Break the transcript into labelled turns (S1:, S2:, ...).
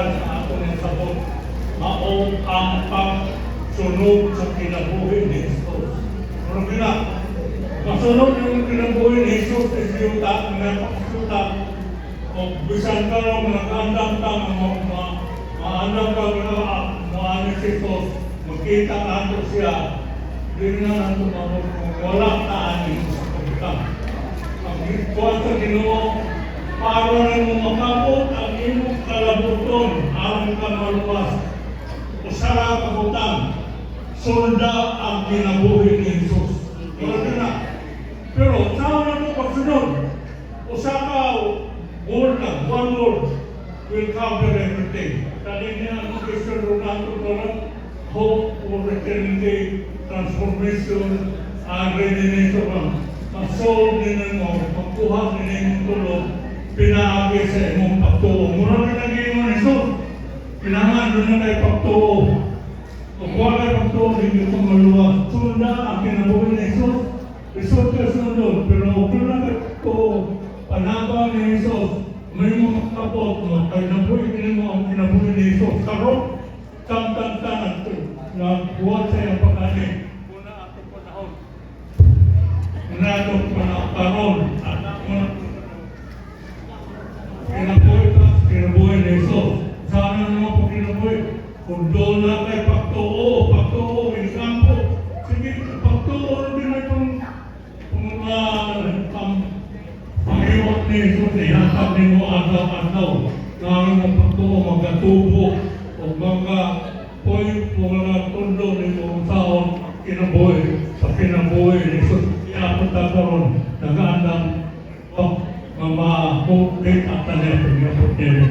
S1: mensahe sa ato ng sabot. Mao ang pagsunod sa kinabuhi ni Jesus. Pero bila, masunod yung kinabuhi ni Jesus is yuta, mga pagsuta, o bisan ka lang nag-andang ka, maandang ka mga ni Jesus, magkita nato siya, hindi na nato wala ka ani sa pagkita. Ang kuwan sa Ginoo, para rin mo makabot ang imong kalabuton, aron ka maluwas. Usara kabutang, solda ang kinabuhi ni Jesus. Pero saan na ito pagsunod? Usaka word lang, one word will cover everything. Dali niya ang Christian Ronaldo Dolan, hope for eternity, transformation, and readiness of mag-solve din mo, magkuha din yung tulog, pinaagi sa imong pagtuo. Mura na naging mo ni Jesus. Pinangan doon na tayo pagtuo. Kung wala pagtuo, hindi ko maluwas. Sunda ang kinabuhi ni Jesus. Jesus ka sunod. Pero kung wala pagtuo, panabang ni Jesus, may mga kapot mo, kaya nabuhi mo ang kinabuhi ni Jesus. Karot, tamtan-tanan ito. Nagbuhat sa iyong pagkanin. Muna ating panahon. Muna itong panahon. At ako kinabuhi ni Jesus. Sana naman po kinabuhi. Kung doon lang kayo pagtuo, insampo. Sige, pagtuo rin na itong pangiwat ni Jesus. Ihatag ni mo agaw-agaw. Namin mong pagtuo, magatubo. O mga mga tundo ni mo taon kinabuhi. Sa kinabuhi ni Jesus. Iapot na karoon. Nagaandang mamahukit at tanay. Pag-iapot niya rin.